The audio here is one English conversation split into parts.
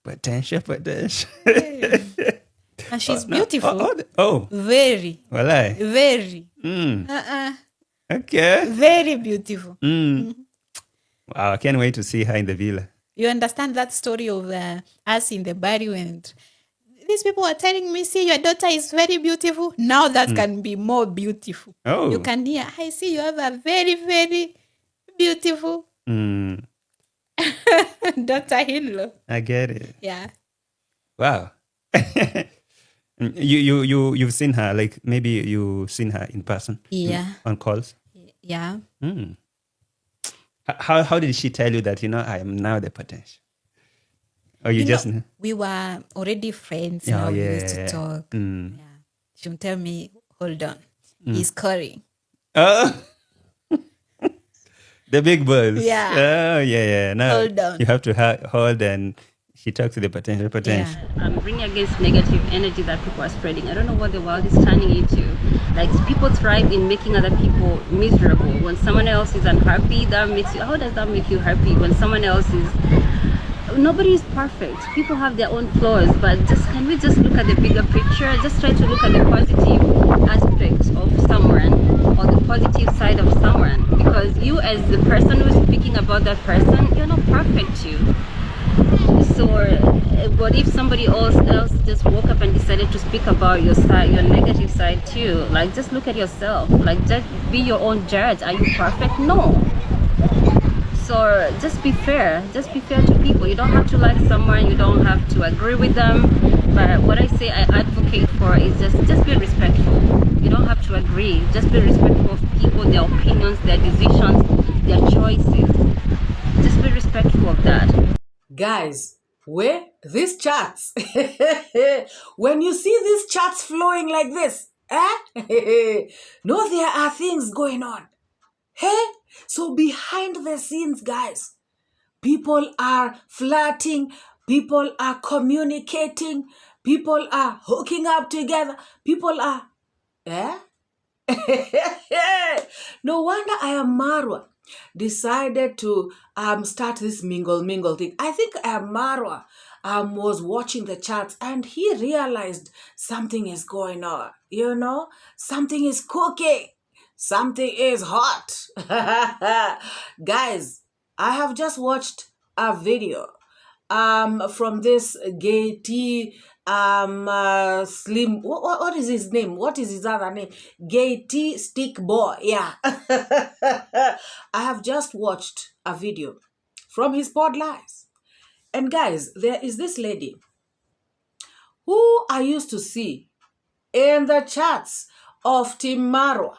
Potential. And she's beautiful. Very. Well, Very. Okay. Very beautiful. Wow, I can't wait to see her in the villa. You understand that story of us in the barrio, and these people are telling me, see, your daughter is very beautiful. Now that can be more beautiful. Oh. You can hear, I see you have a very, very beautiful daughter-in-law. I get it. Yeah. Wow. You've seen her, like maybe you've seen her in person. Yeah. On calls. Yeah. How did she tell you that, I am now the potential? Or you just know? We were already friends. Oh, We used to talk. Yeah. She would tell me, hold on, he's calling. Oh. The big boss. Yeah. Oh, yeah. Now Hold on. you have to hold, and she talks to the potential. Yeah. I'm bringing against negative energy that people are spreading. I don't know what the world is turning into. Like, people thrive in making other people miserable. When someone else is unhappy, that makes you, how does that make you happy? When someone else is, nobody is perfect. People have their own flaws, but can we just look at the bigger picture? Just try to look at the positive aspects of someone, or the positive side of someone. Because you, as the person who's speaking about that person, you're not perfect too. So what if somebody else just woke up and decided to speak about your side, your negative side too? Like, just look at yourself. Like, just be your own judge. Are you perfect? No. So just be fair. Just be fair to people. You don't have to like someone, you don't have to agree with them, but what I say I advocate for is just be respectful. You don't have to agree. Just be respectful of people, their opinions, their decisions, their choices. Just be respectful of that. Guys, where these charts, when you see these charts flowing like this, no, there are things going on. Hey, so behind the scenes, guys, people are flirting, people are communicating, people are hooking up together, people are, no wonder Marwa decided to start this mingle thing. I think Marwa was watching the charts and he realized something is going on. Something is cooking. Something is hot. Guys, I have just watched a video from this gay slim, what is his name? What is his other name? Gay stick boy. Yeah. I have just watched a video from his pod lives. And guys, there is this lady who I used to see in the charts of Team Marwa,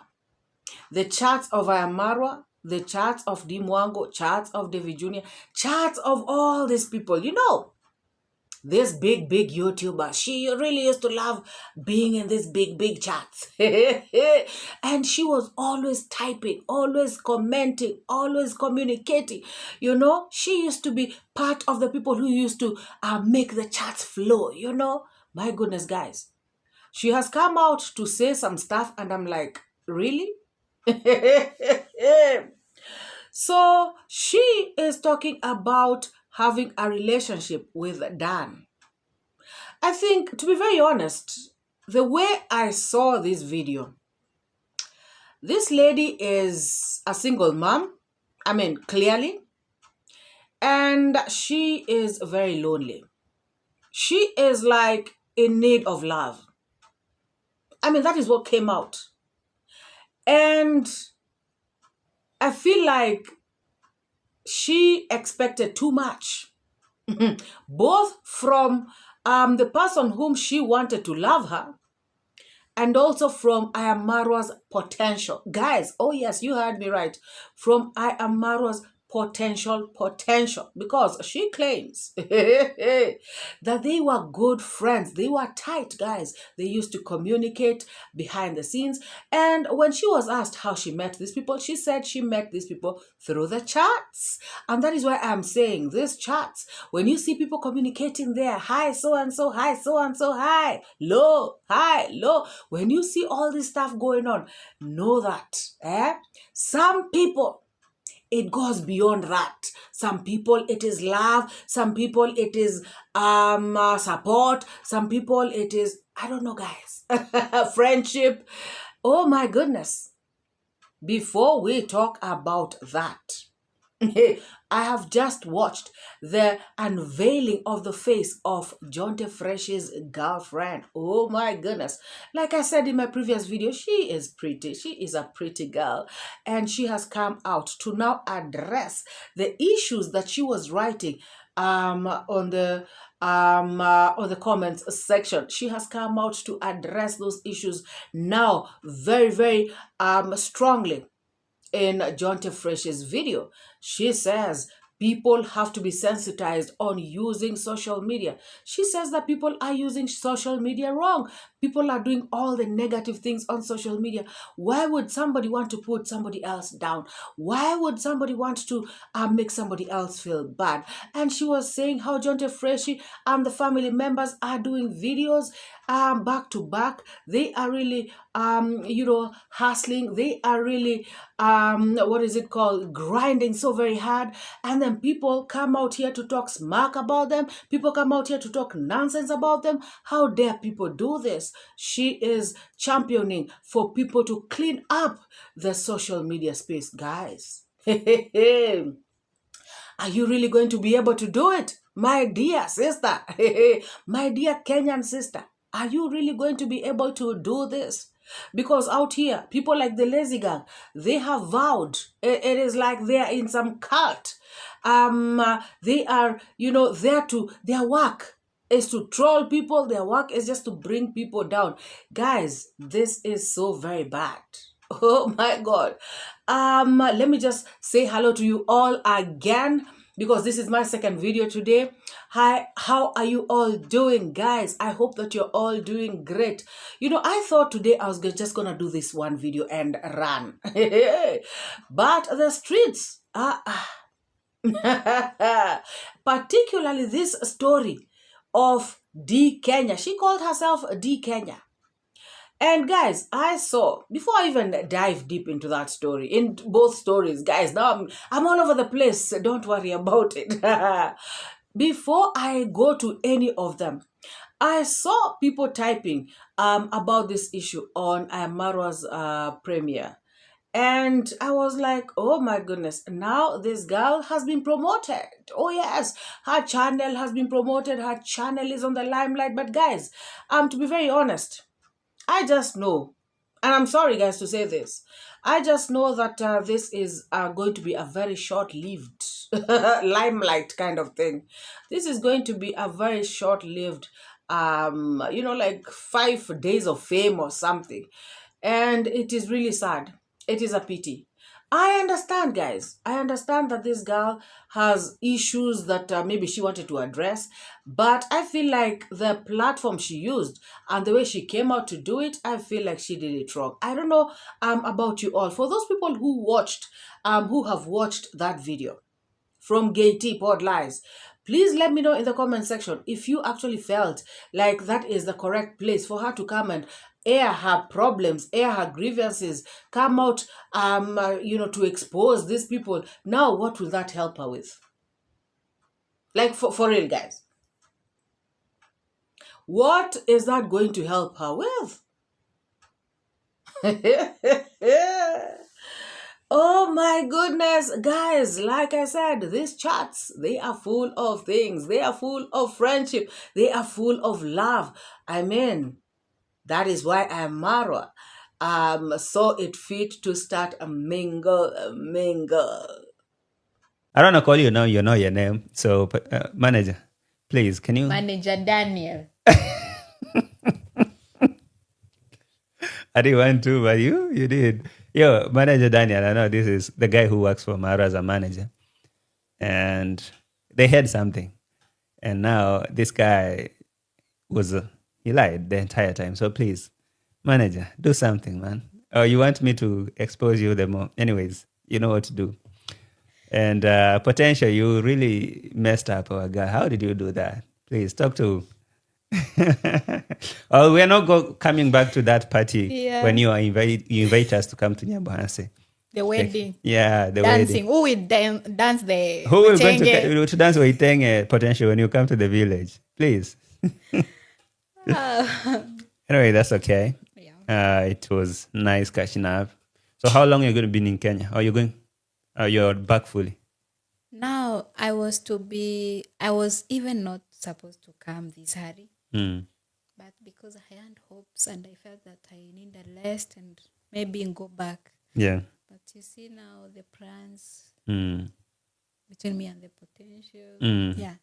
the charts of Marwa, the charts of DeeMwango, charts of davyjnr, charts of all these people. This big YouTuber, she really used to love being in these big charts. And she was always typing, always commenting, always communicating. She used to be part of the people who used to make the charts flow, My goodness, guys. She has come out to say some stuff and I'm like, really? So she is talking about having a relationship with Dan. I think, to be very honest, the way I saw this video, this lady is a single mom, clearly, and she is very lonely. She is like in need of love. That is what came out. And I feel like she expected too much, both from the person whom she wanted to love her, and also from Marwa's potential. Guys, oh yes, you heard me right. From Marwa's potential, because she claims that they were good friends. They were tight, guys. They used to communicate behind the scenes. And when she was asked how she met these people, she said she met these people through the charts. And that is why I'm saying these charts, when you see people communicating there, hi so-and-so, hi so-and-so, hi, low, when you see all this stuff going on, know that some people it goes beyond that. Some people it is love, some people it is support, some people it is, I don't know, guys, friendship. Oh my goodness. Before we talk about that, I have just watched the unveiling of the face of Jonte Fresh's girlfriend. Oh my goodness. Like I said in my previous video, she is pretty. She is a pretty girl. And she has come out to now address the issues that she was writing on the comments section. She has come out to address those issues now very, very strongly. In Jonte Fresh's video, she says people have to be sensitized on using social media. She says that people are using social media wrong. People are doing all the negative things on social media. Why would somebody want to put somebody else down? Why would somebody want to make somebody else feel bad? And she was saying how Jonte Freshi and the family members are doing videos back to back. They are really hustling. They are really grinding so very hard. And then people come out here to talk smack about them. People come out here to talk nonsense about them. How dare people do this? She is championing for people to clean up the social media space, guys. Are you really going to be able to do it? My dear sister, my dear Kenyan sister, are you really going to be able to do this? Because out here, people like the Lazy Gang, they have vowed. It is like they are in some cult. They are, their work is to troll people. Their work is just to bring people down. Guys, this is so very bad. Oh my God. Let me just say hello to you all again, because this is my second video today. Hi, how are you all doing, guys? I hope that you're all doing great. I thought today I was just gonna do this one video and run. But the streets are particularly this story of 𝐷𝐿𝐾𝐄. She called herself 𝐷𝐿𝐾𝐄. And guys, I saw, before I even dive deep into that story, in both stories, guys, now I'm all over the place. So don't worry about it. Before I go to any of them, I saw people typing about this issue on Marwa's premiere. And I was like, oh my goodness, now this girl has been promoted. Oh yes, her channel has been promoted. Her channel is on the limelight. But guys, to be very honest, I just know, and I'm sorry guys to say this, I just know that this is going to be a very short-lived limelight kind of thing. This is going to be a very short-lived, like 5 days of fame or something. And it is really sad. It is a pity. I understand, guys. I understand that this girl has issues that maybe she wanted to address, but I feel like the platform she used and the way she came out to do it, I feel like she did it wrong. I don't know about you all. For those people who watched, who have watched that video from Gay Pod Lies, please let me know in the comment section if you actually felt like that is the correct place for her to come and air her problems, air her grievances, come out, to expose these people. Now, what will that help her with? Like, for real, guys. What is that going to help her with? Oh my goodness, guys, like I said, these chats, they are full of things. They are full of friendship. They are full of love. I mean, that is why I am Marwa. Saw it fit to start a mingle. I don't know, call you now, you know your name. So, manager, please, can you? Manager Daniel. I didn't want to, but you did. Yo, Manager Daniel, I know this is the guy who works for MORAA as a manager. And they had something. And now this guy he lied the entire time. So please, manager, do something, man. Oh, you want me to expose you the more? Anyways, you know what to do. And Potential, you really messed up our guy. How did you do that? Please, talk to... Oh, we're not coming back to that party when you invite us to come to Nyambohanse. The wedding. Yeah, the Dancing. wedding. Who will dance the Who will going Chenge? to dance with potential when you come to the village? Please. Anyway, that's okay. Yeah. It was nice catching up. So how long are you going to be in Kenya? Are you going? You're back fully? Now, I was even not supposed to come this hurry. But because I had hopes and I felt that I need a rest and maybe go back. Yeah. But you see now the plans between me and the potential. Yeah.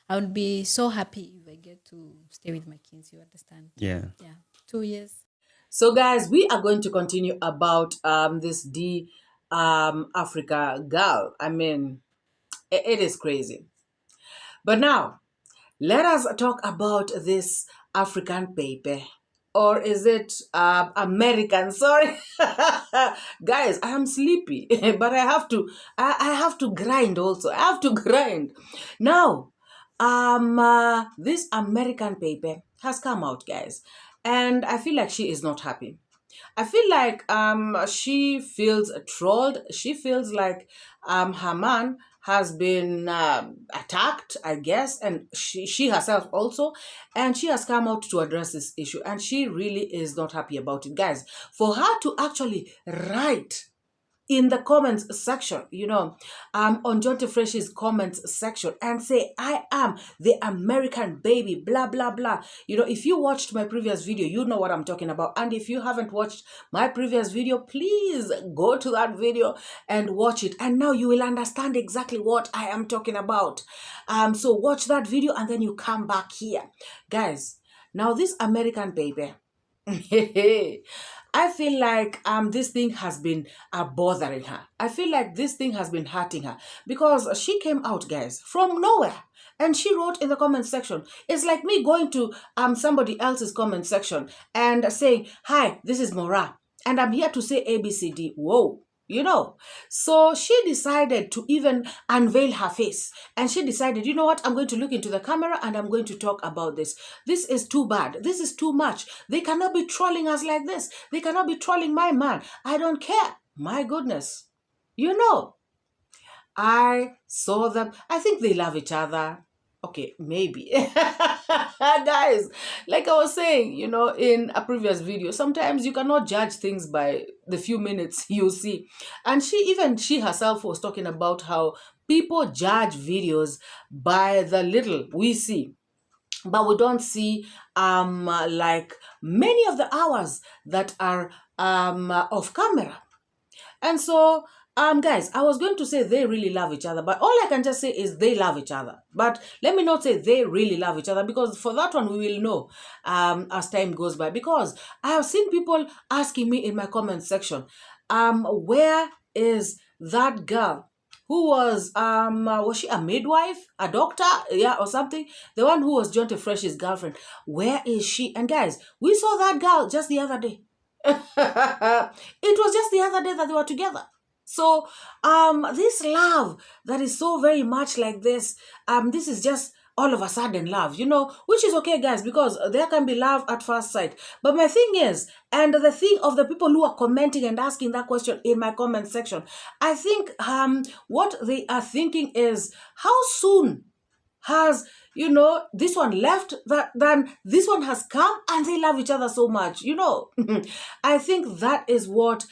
I would be so happy if I get to stay with my kids, you understand? Yeah. Yeah. 2 years. So, guys, we are going to continue about this Africa girl. I mean, it is crazy. But now, let us talk about this African baby. Or is it American? Sorry. Guys, I am sleepy, but I have to grind also. I have to grind. Now, this American baby has come out, guys. And I feel like she is not happy. I feel like she feels trolled. She feels like her man has been attacked, I guess, and she herself also, and she has come out to address this issue, and she really is not happy about it, guys. For her to actually write in the comments section, on Jonty Fresh's comments section and say, I am the American baby, blah, blah, blah. If you watched my previous video, you know what I'm talking about. And if you haven't watched my previous video, please go to that video and watch it. And now you will understand exactly what I am talking about. So watch that video and then you come back here. Guys, now this American baby, I feel like this thing has been bothering her. I feel like this thing has been hurting her because she came out, guys, from nowhere. And she wrote in the comment section. It's like me going to somebody else's comment section and saying, hi, this is MORAA, and I'm here to say ABCD. Whoa. So she decided to even unveil her face, and she decided, you know what, I'm going to look into the camera and I'm going to talk about this. This is too bad. This is too much. They cannot be trolling us like this. They cannot be trolling my man. I don't care. My goodness. I saw them. I think they love each other. Okay, maybe. Guys, like I was saying, in a previous video, sometimes you cannot judge things by the few minutes you see. And she herself was talking about how people judge videos by the little we see. But we don't see like many of the hours that are off camera. And so, guys, I was going to say they really love each other, but all I can just say is they love each other. But let me not say they really love each other, because for that one, we will know as time goes by. Because I have seen people asking me in my comment section, where is that girl who was she a midwife, a doctor, or something? The one who was Jonty Fresh's girlfriend. Where is she? And guys, we saw that girl just the other day. It was just the other day that they were together. So this love that is so very much like this is just all of a sudden love, which is okay, guys, because there can be love at first sight. But my thing is, and the thing of the people who are commenting and asking that question in my comment section, I think what they are thinking is, how soon has this one left, then this one has come, and they love each other so much. I think that is what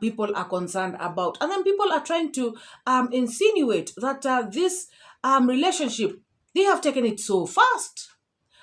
people are concerned about. And then people are trying to insinuate that this relationship, they have taken it so fast.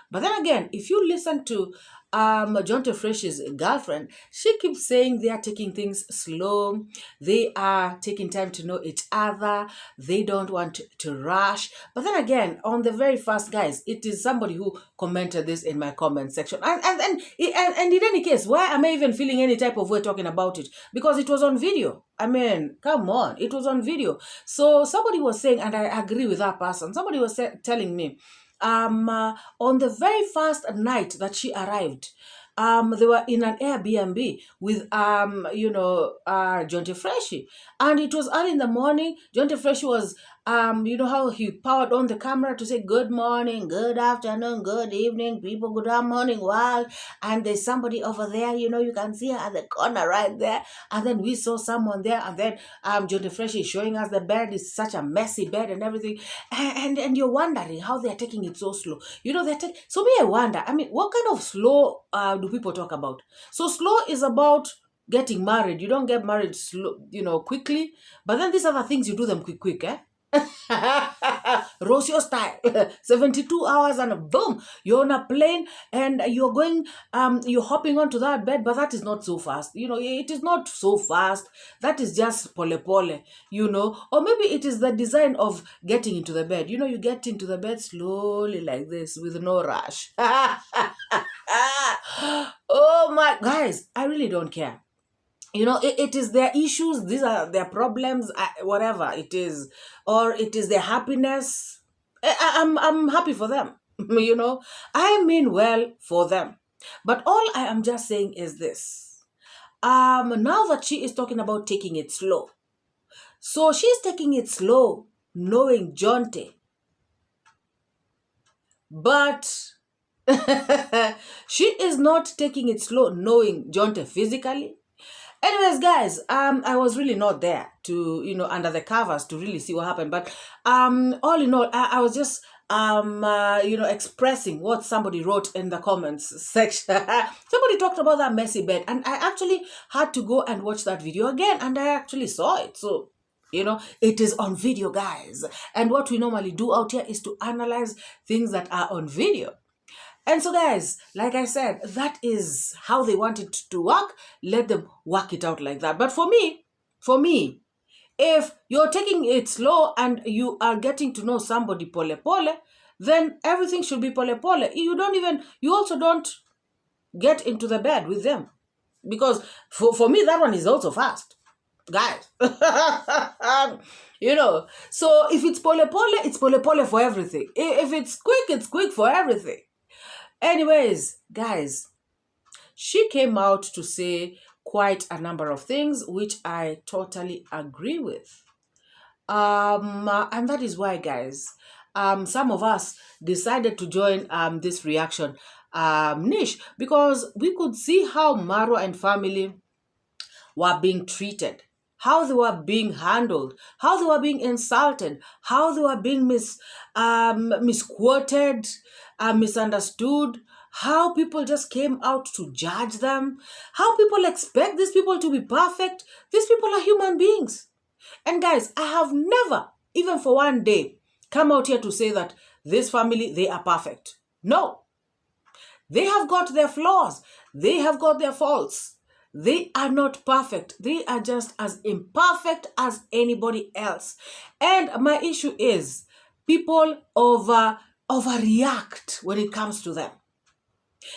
But then again, if you listen to Jonty Fresh's girlfriend, she keeps saying they are taking things slow. They are taking time to know each other. They don't want to rush. But then again, on the very first, guys, it is somebody who commented this in my comment section. And in any case, why am I even feeling any type of way talking about it? Because it was on video. I mean, come on, it was on video. So somebody was saying, and I agree with that person, somebody was telling me, on the very first night that she arrived, they were in an Airbnb with, Jonty Fresh. And it was early in the morning. Jonty Fresh was you know how he powered on the camera to say good morning, good afternoon, good evening, people, good morning, world. And there's somebody over there, you know, you can see her at the corner right there. And then we saw someone there, and then John Fresh is showing us the bed. It's such a messy bed and everything. And you're wondering how they're taking it so slow. You know, so me, I wonder, I mean, what kind of slow do people talk about? So slow is about getting married. You don't get married slow, you know, quickly. But then these other things, you do them quick, eh? Rossio style. 72 hours and boom, you're on a plane and you're going, you're hopping onto that bed, but that is not so fast. You know, it is not so fast. That is just pole, you know. Or maybe it is the design of getting into the bed. You know, you get into the bed slowly like this with no rush. Oh my, guys, I really don't care. You know, it is their issues, these are their problems, whatever it is, or it is their happiness. I'm happy for them. You know, I mean well for them. But all I am just saying is this. Now that she is talking about taking it slow, so she's taking it slow, knowing Jonte. But she is not taking it slow, knowing Jonte physically. Anyways, guys, I was really not there to, you know, under the covers to really see what happened. But all in all, I was just, you know, expressing what somebody wrote in the comments section. Somebody talked about that messy bed, and I actually had to go and watch that video again, and I actually saw it. So, you know, it is on video, guys. And what we normally do out here is to analyze things that are on video. And so, guys, like I said, that is how they want it to work. Let them work it out like that. But for me, if you're taking it slow and you are getting to know somebody pole, then everything should be pole. You also don't get into the bed with them. Because for me, that one is also fast. Guys. You know, so if it's pole, it's pole for everything. If it's quick for everything. Anyways, guys, she came out to say quite a number of things, which I totally agree with. And that is why, guys, some of us decided to join this reaction niche, because we could see how Marwa and family were being treated, how they were being handled, how they were being insulted, how they were being misquoted, misunderstood, how people just came out to judge them, how people expect these people to be perfect. These people are human beings. And guys, I have never, even for one day, come out here to say that this family, they are perfect. No. They have got their flaws. They have got their faults. They are not perfect. They are just as imperfect as anybody else. And my issue is people overreact when it comes to them.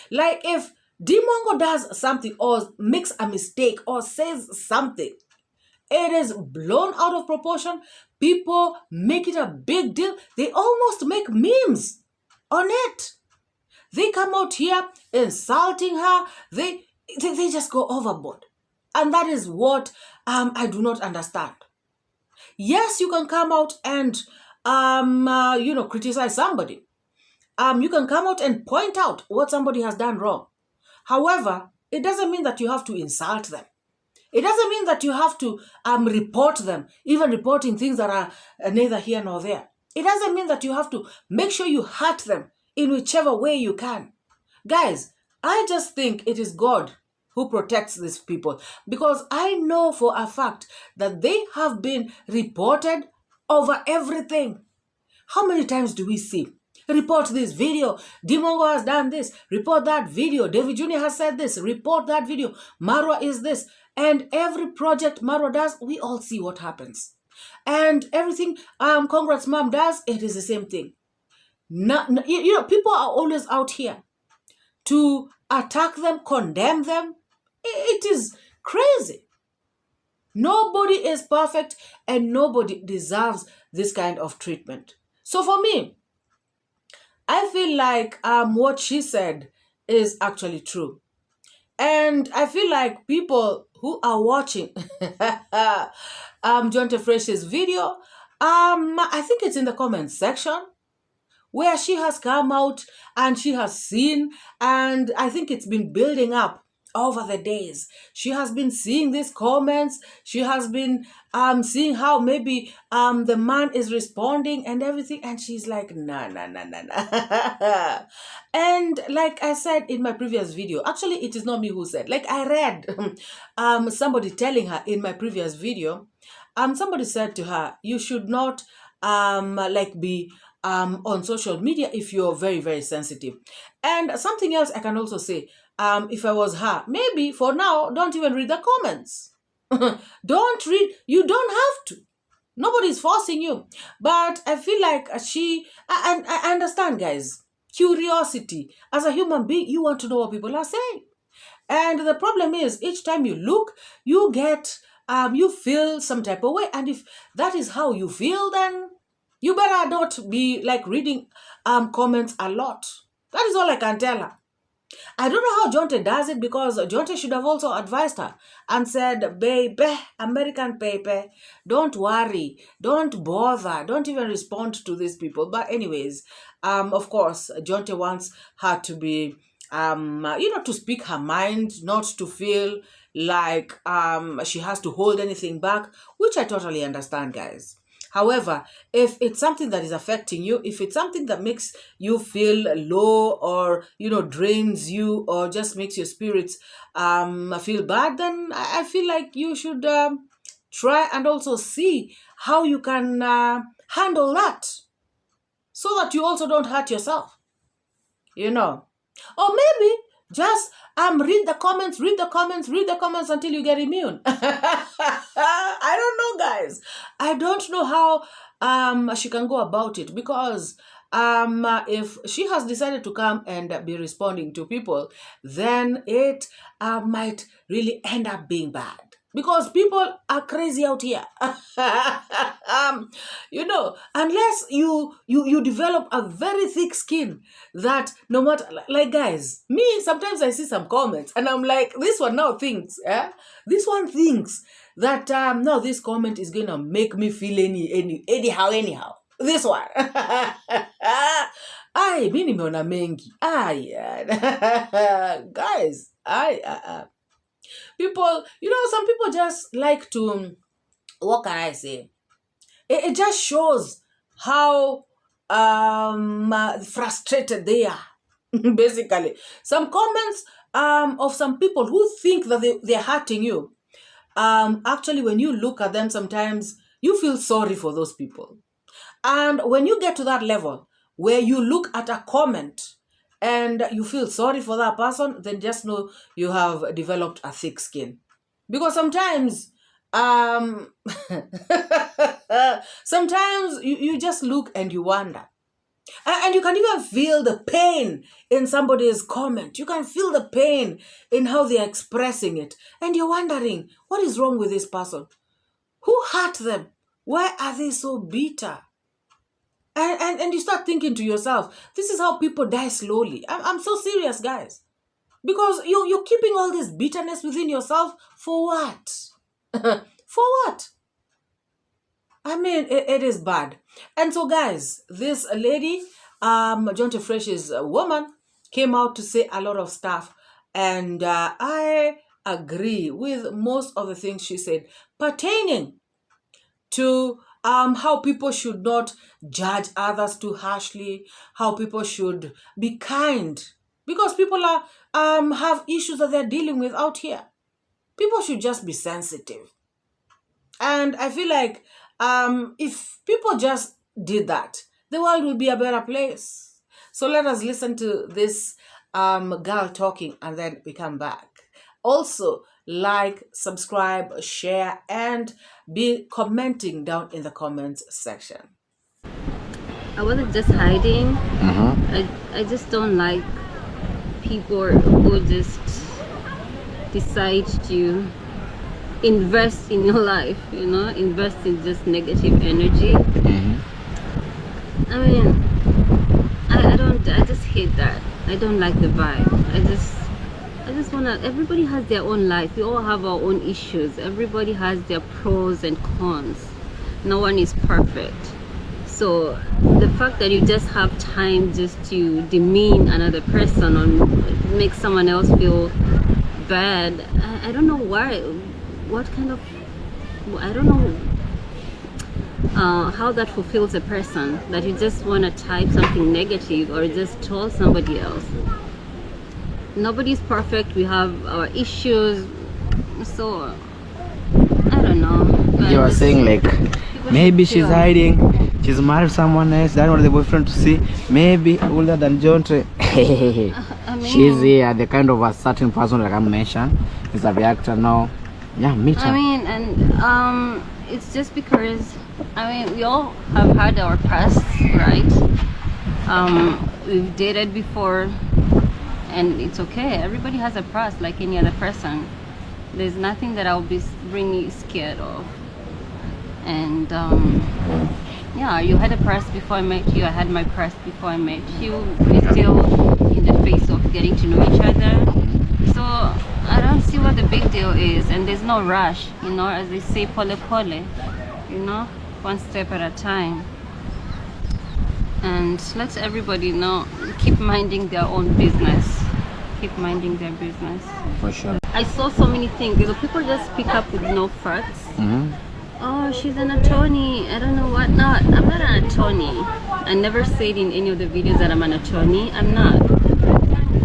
Like if DeeMwango does something or makes a mistake or says something, it is blown out of proportion. People make it a big deal. They almost make memes on it. They come out here insulting her. They just go overboard. And that is what I do not understand. Yes, you can come out and, you know, criticize somebody. You can come out and point out what somebody has done wrong. However, it doesn't mean that you have to insult them. It doesn't mean that you have to report them, even reporting things that are neither here nor there. It doesn't mean that you have to make sure you hurt them in whichever way you can. Guys, I just think it is God who protects these people, because I know for a fact that they have been reported over everything. How many times do we see? Report this video. DeeMwango has done this. Report that video. davyjnr has said this. Report that video. Marwa is this. And every project Marwa does, we all see what happens. And everything Congrats Mom does, it is the same thing. You know, people are always out here to attack them, condemn them. It is crazy. Nobody is perfect and nobody deserves this kind of treatment. So for me, I feel like what she said is actually true. And I feel like people who are watching Jonte Fresh's video I think it's in the comments section where she has come out and she has seen, and I think it's been building up over the days. She has been seeing these comments. She has been seeing how maybe the man is responding and everything, and she's like, nah, nah, nah, nah, nah. And like I said in my previous video, actually it is not me who said, like I read somebody telling her in my previous video, somebody said to her, you should not like be on social media if you're very, very sensitive. And something else I can also say, if I was her, maybe for now, don't even read the comments. Don't read, you don't have to. Nobody's forcing you. But I feel like and I understand, guys, curiosity. As a human being, you want to know what people are saying. And the problem is, each time you look, you get, you feel some type of way. And if that is how you feel, then you better not be like reading comments a lot. That is all I can tell her. I don't know how Jonte does it, because Jonte should have also advised her and said, baby, American paper, don't worry, don't bother, don't even respond to these people. But anyways, of course, Jonte wants her to be, to speak her mind, not to feel like she has to hold anything back, which I totally understand, guys. However, if it's something that is affecting you, if it's something that makes you feel low or, drains you or just makes your spirits feel bad, then I feel like you should try and also see how you can handle that so that you also don't hurt yourself, Or maybe just read the comments until you get immune. I don't know, guys. I don't know how she can go about it, because if she has decided to come and be responding to people, then it might really end up being bad. Because people are crazy out here. Unless you develop a very thick skin that no matter, like guys, me, sometimes I see some comments and I'm like, this one now thinks, this one thinks that no, this comment is going to make me feel anyhow. This one. Ay, mimi nimeona mengi. Guys, people, some people just like to, what can I say? It just shows how frustrated they are. Basically, some comments of some people who think that they're hurting you. Actually, when you look at them, sometimes you feel sorry for those people. And when you get to that level where you look at a comment and you feel sorry for that person, then just know you have developed a thick skin. Because sometimes, sometimes you just look and you wonder. And you can even feel the pain in somebody's comment. You can feel the pain in how they're expressing it. And you're wondering, what is wrong with this person? Who hurt them? Why are they so bitter? And you start thinking to yourself, this is how people die slowly. I'm so serious, guys. Because you're keeping all this bitterness within yourself for what? For what? I mean, it is bad. And so, guys, this lady, Jonte Fresh's woman, came out to say a lot of stuff. And I agree with most of the things she said pertaining to how people should not judge others too harshly, how people should be kind, because people are have issues that they're dealing with out here. People should just be sensitive. And I feel like if people just did that, the world would be a better place. So let us listen to this girl talking and then we come back. Also, like, subscribe, share, and be commenting down in the comments section. I wasn't just hiding. I just don't like people who just decide to invest in your life, invest in just negative energy. I mean, I just hate that. I don't like the vibe. I just wanna, everybody has their own life. We all have our own issues. Everybody has their pros and cons. No one is perfect. So the fact that you just have time just to demean another person or make someone else feel bad, I don't know why. What kind of, I don't know how that fulfills a person, that you just want to type something negative or just troll somebody else. Nobody's perfect. We have our issues. So I don't know. You are saying like maybe she's hiding, she's married someone else, that was the boyfriend to see, maybe older than John. She's here, the kind of a certain person like I mentioned is a reactor now. Yeah, meet her. I mean, and it's just because we all have had our past, right? We've dated before, and it's okay. Everybody has a past like any other person. There's nothing that I'll be really scared of. And yeah, you had a past before I met you. I had my past before I met you. We're still in the phase of getting to know each other. So I don't see what the big deal is, and there's no rush, you know, as they say, pole pole, you know, one step at a time. And let everybody know, keep minding their own business. Keep minding their business. For sure. I saw so many things. You know, people just pick up with no facts. Oh, she's an attorney. I don't know what. No, I'm not an attorney. I never said in any of the videos that I'm an attorney. I'm not.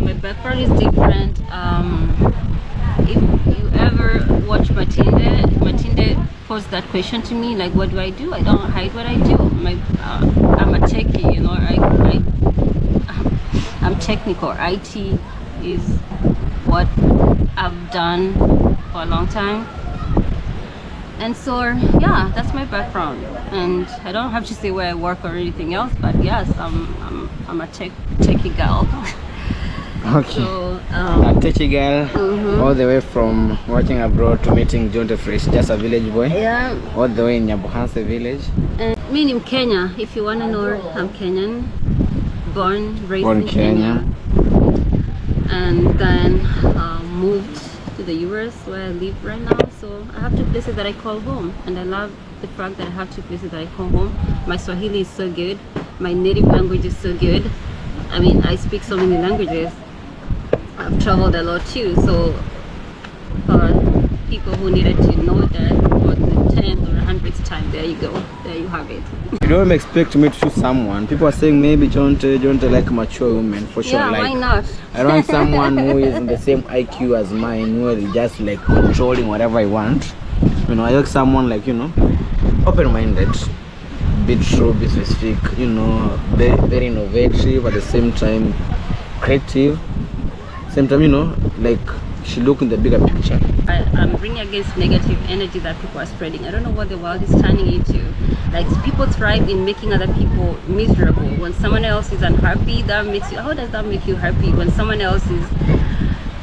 My background is different. If you ever watch Matilde posed that question to me, like, what do I do? I don't hide what I do. I'm a techie, you know. I'm technical. IT is what I've done for a long time. And so yeah, that's my background, and I don't have to say where I work or anything else, but yes, I'm a techie girl. Okay. So a techie girl, all the way from working abroad to meeting John Fresh, just a village boy. Yeah. All the way in Nyabuhanse village. Me in Kenya, if you wanna know, I'm Kenyan, born, raised in Kenya, and then moved to the US where I live right now. So I have two places that I call home, and I love the fact that I have two places that I call home. My Swahili is so good, my native language is so good. I mean, I speak so many languages. I've traveled a lot too, so people who needed to know that for the 10th or 100th time, there you go, there you have it. You don't expect me to choose someone. People are saying maybe John like mature women, for sure. Yeah, like, why not? I want someone who is in the same IQ as mine, who is just like controlling whatever I want. You know, I like someone like, you know, open-minded, be true, be specific, you know, very innovative, at the same time creative, same time, you know, like she look in the bigger picture. I'm bringing against negative energy that people are spreading. I don't know what the world is turning into. Like, people thrive in making other people miserable. When someone else is unhappy, that makes you, how does that make you happy? When someone else is,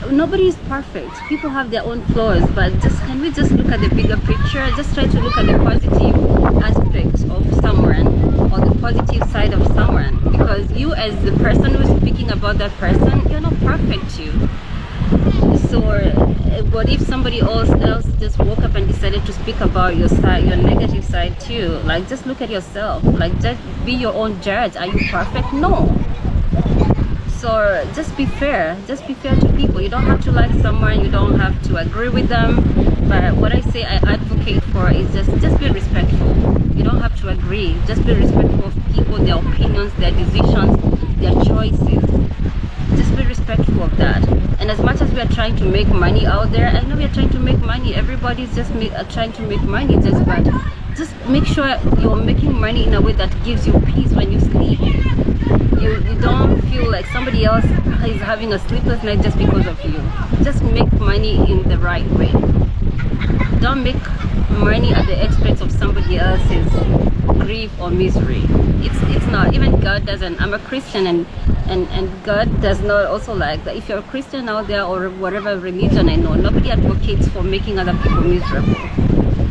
nobody is perfect. People have their own flaws, but can we just look at the bigger picture? Just try to look at the positive aspects of someone, or the positive side of someone, because you, as the person who is speaking about that person, you're not perfect too. So what if somebody else just woke up and decided to speak about your side, your negative side too? Like, just look at yourself. Like, just be your own judge. Are you perfect? No. So just be fair. Just be fair to people. You don't have to like someone, you don't have to agree with them, but what I say I advocate for is just be respectful. You don't have to agree. Just be respectful of people, their opinions, their decisions, their choices. Just be respectful of that. And as much as we are trying to make money out there, I know we are trying to make money. Everybody's just trying to make money. Just make sure you're making money in a way that gives you peace when you sleep. You don't feel like somebody else is having a sleepless night just because of you. Just make money in the right way. Don't make money at the expense of somebody else's grief or misery. It's not. Even God doesn't. I'm a Christian, and God does not also like that. If you're a Christian out there, or whatever religion I know, nobody advocates for making other people miserable.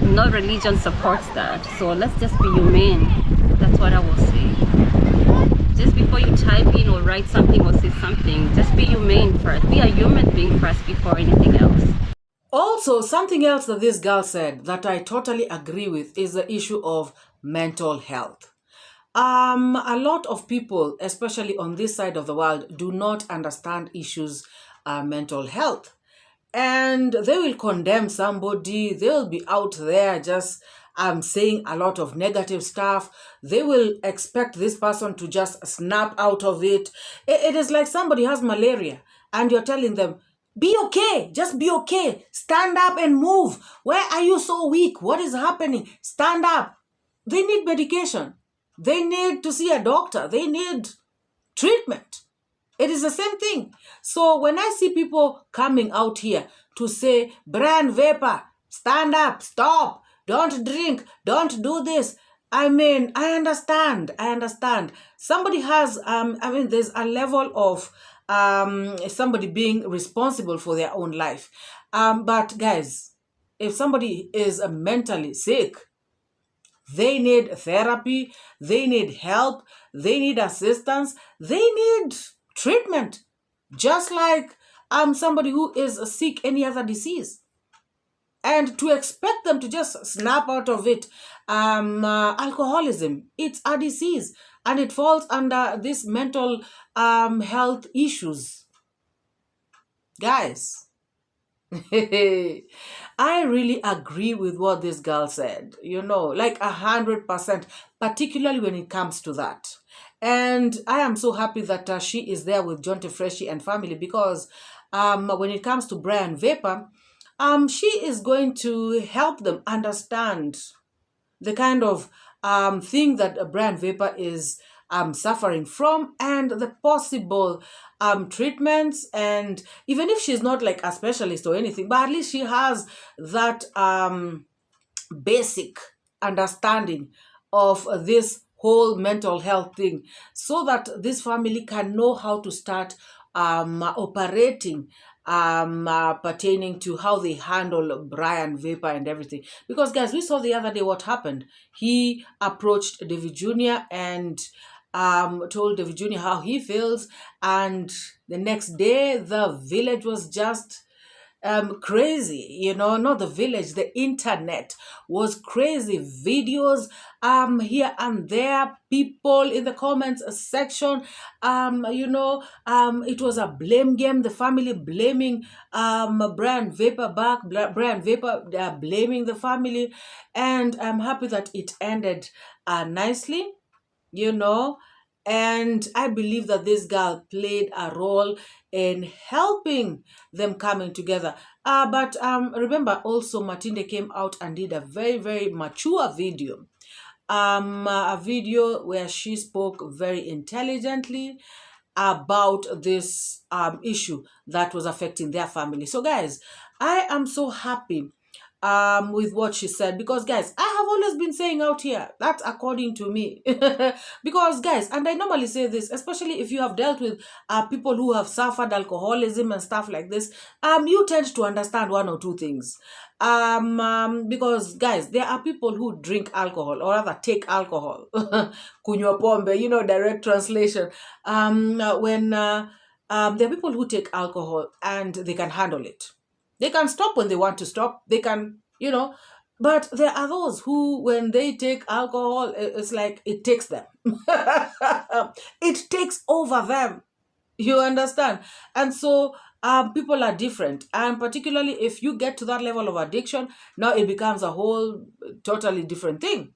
No religion supports that. So let's just be humane. That's what I will say. Just before you type in or write something or say something, just be humane first. Be a human being first before anything else. Also, something else that this girl said that I totally agree with is the issue of mental health. A lot of people, especially on this side of the world, do not understand issues mental health. And they will condemn somebody. They'll be out there just saying a lot of negative stuff. They will expect this person to just snap out of it. It is like somebody has malaria and you're telling them, be okay, just be okay. Stand up and move. Why are you so weak? What is happening? Stand up. They need medication. They need to see a doctor. They need treatment. It is the same thing. So when I see people coming out here to say, brand vapor, stand up, stop, don't drink, don't do this. I mean, I understand. Somebody has, there's a level of somebody being responsible for their own life. But guys, if somebody is mentally sick, they need therapy, they need help, they need assistance, they need treatment, just like somebody who is sick any other disease. And to expect them to just snap out of it, alcoholism, it's a disease and it falls under this mental health issues. Guys, I really agree with what this girl said, like 100%, particularly when it comes to that. And I am so happy that she is there with John Tefreshi and family, because when it comes to brand vapor, she is going to help them understand the kind of thing that a brand vapor is suffering from, and the possible treatments. And even if she's not like a specialist or anything, but at least she has that basic understanding of this whole mental health thing, so that this family can know how to start operating pertaining to how they handle Brian Vapor and everything. Because guys, we saw the other day what happened. He approached David Jr. and told David Jr. how he feels, and the next day the village was just crazy, not the village, the internet was crazy. Videos here and there, people in the comments section, it was a blame game, the family blaming Brian Vapor back, Brian Vapor blaming the family. And I'm happy that it ended nicely, and I believe that this girl played a role in helping them coming together. But remember also, Matilde came out and did a very, very mature video. A video where she spoke very intelligently about this issue that was affecting their family. So guys, I am so happy with what she said, because guys, I have always been saying out here, that's according to me. Because guys, and I normally say this, especially if you have dealt with people who have suffered alcoholism and stuff like this, you tend to understand one or two things. Because guys, there are people who drink alcohol, or rather take alcohol, kunywa pombe, direct translation. When there are people who take alcohol and they can handle it. They can stop when they want to stop. They can, but there are those who, when they take alcohol, it's like it takes them. It takes over them. You understand? And so people are different. And particularly if you get to that level of addiction, now it becomes a whole totally different thing.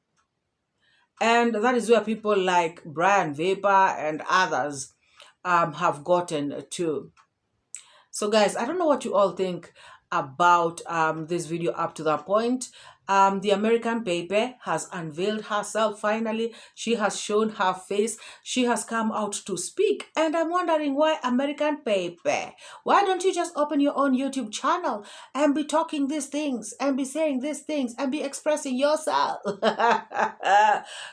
And that is where people like Brian Vapor and others have gotten to. So guys, I don't know what you all think about this video up to that point. The American Pepe has unveiled herself finally. She has shown her face. She has come out to speak. And I'm wondering, why American Pepe? Why don't you just open your own YouTube channel and be talking these things and be saying these things and be expressing yourself?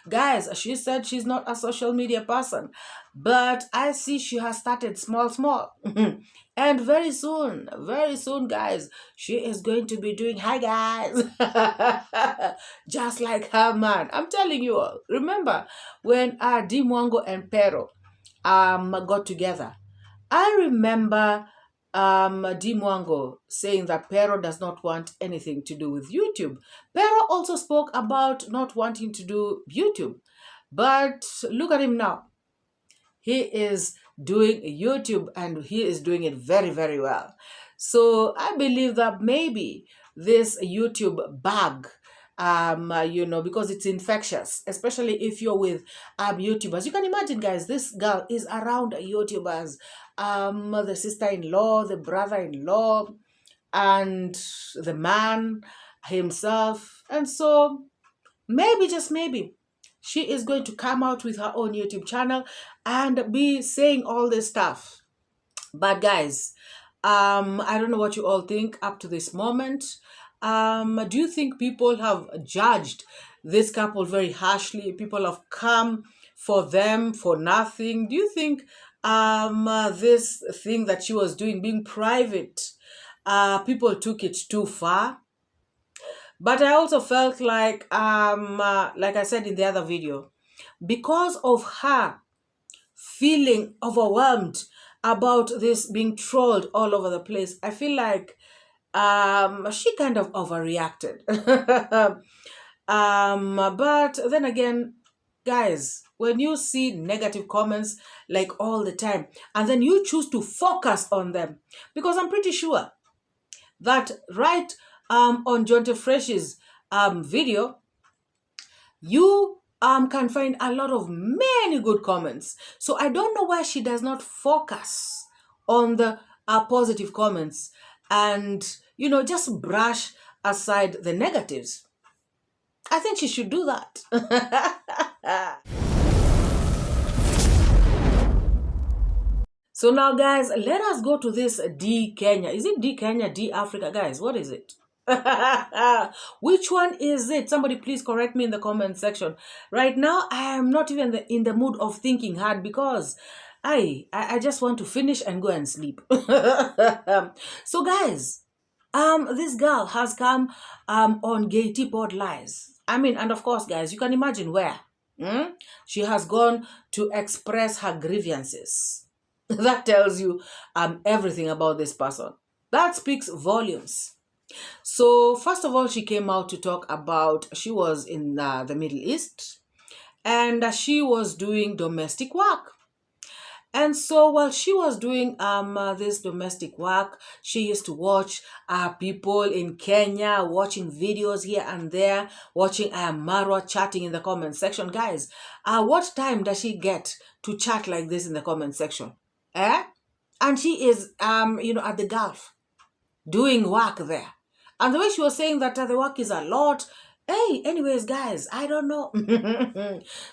Guys, she said she's not a social media person, but I see she has started small. And very soon, guys, she is going to be doing, hi guys, just like her man. I'm telling you all, remember when DeeMwango and Pero got together? I remember DeeMwango saying that Pero does not want anything to do with YouTube. Pero also spoke about not wanting to do YouTube. But look at him now. He is doing YouTube and he is doing it very, very well. So I believe that maybe this YouTube bug, because it's infectious, especially if you're with YouTubers. You can imagine, guys, this girl is around YouTubers, the sister-in-law, the brother-in-law, and the man himself. And so maybe, just maybe, she is going to come out with her own YouTube channel and be saying all this stuff. But guys, I don't know what you all think up to this moment. Do you think people have judged this couple very harshly? People have come for them for nothing? Do you think this thing that she was doing, being private, people took it too far? But I also felt like I said in the other video, because of her feeling overwhelmed about this being trolled all over the place, I feel like she kind of overreacted. But then again, guys, when you see negative comments like all the time, and then you choose to focus on them, because I'm pretty sure that right on Jonte Fresh's video, you can find a lot of many good comments. So I don't know why she does not focus on the positive comments and, just brush aside the negatives. I think she should do that. So now, guys, let us go to this Kenya. Is it Kenya, Africa, guys? What is it? Which one is it? Somebody please correct me in the comment section. Right now, I am not even in the mood of thinking hard because I just want to finish and go and sleep. So, guys, this girl has come on Gay Teapot Lies. And of course, guys, you can imagine where. She has gone to express her grievances. That tells you everything about this person. That speaks volumes. So first of all, she came out to talk about, she was in the Middle East and she was doing domestic work. And so while she was doing this domestic work, she used to watch people in Kenya, watching videos here and there, watching Marwa chatting in the comment section. Guys, what time does she get to chat like this in the comment section? And she is, at the Gulf, doing work there. And the way she was saying that the work is a lot. Hey, anyways, guys, I don't know.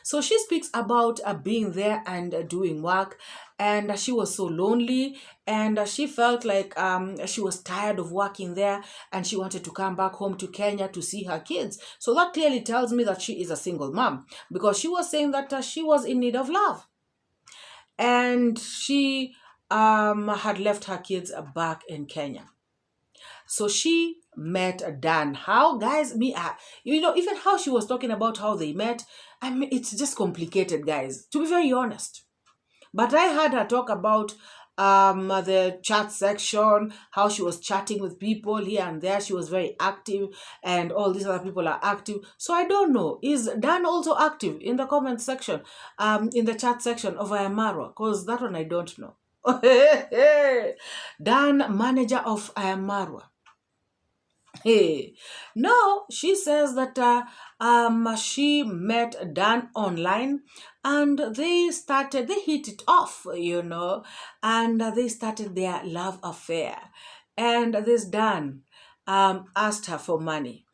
So she speaks about being there and doing work. And she was so lonely. And she felt like she was tired of working there. And she wanted to come back home to Kenya to see her kids. So that clearly tells me that she is a single mom. Because she was saying that she was in need of love. And she had left her kids back in Kenya. So she met Dan. How, guys, even how she was talking about how they met, it's just complicated, guys, to be very honest. But I heard her talk about the chat section, how she was chatting with people here and there. She was very active and all these other people are active. So I don't know, is Dan also active in the comment section, in the chat section of Marwa? Because that one I don't know. Dan, manager of Marwa. Hey, no, she says that she met Dan online and they hit it off, and they started their love affair. And this Dan asked her for money.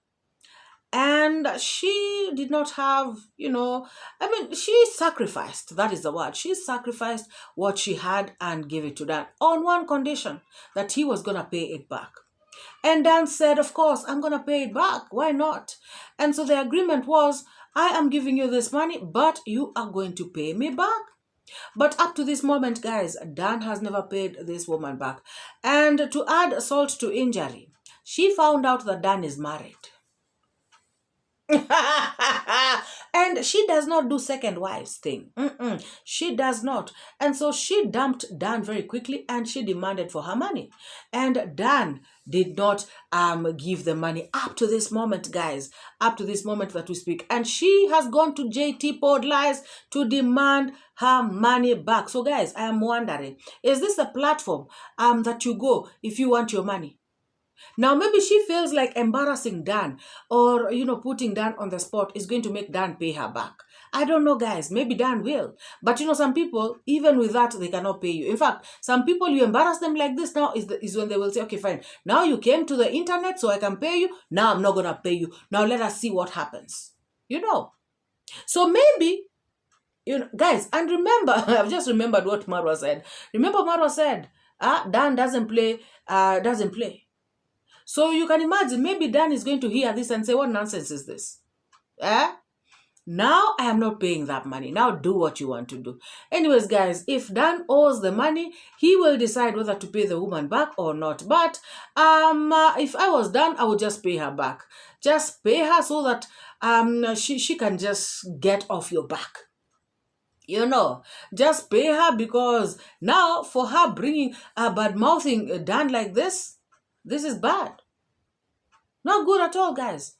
And she did not have, she sacrificed, that is the word. She sacrificed what she had and gave it to Dan on one condition, that he was going to pay it back. And Dan said, of course, I'm going to pay it back. Why not? And so the agreement was, I am giving you this money, but you are going to pay me back. But up to this moment, guys, Dan has never paid this woman back. And to add salt to injury, she found out that Dan is married. And she does not do second wives thing. She does not. And so she dumped Dan very quickly and she demanded for her money. And Dan did not give the money up to this moment, guys, up to this moment that we speak. And she has gone to JT Podlies to demand her money back. So guys, I am wondering, is this a platform that you go if you want your money? Now, maybe she feels like embarrassing Dan or, putting Dan on the spot is going to make Dan pay her back. I don't know, guys. Maybe Dan will. But, some people, even with that, they cannot pay you. In fact, some people, you embarrass them like this now is when they will say, okay, fine. Now you came to the internet so I can pay you. Now I'm not going to pay you. Now let us see what happens. So maybe, guys, and remember, I've just remembered what Marwa said. Remember Marwa said, Dan doesn't play. So you can imagine, maybe Dan is going to hear this and say, what nonsense is this? Now I am not paying that money. Now do what you want to do. Anyways, guys, if Dan owes the money, he will decide whether to pay the woman back or not. But if I was Dan, I would just pay her back. Just pay her so that she can just get off your back. Just pay her, because now for her bringing bad-mouthing Dan like this is bad. Not good at all, guys.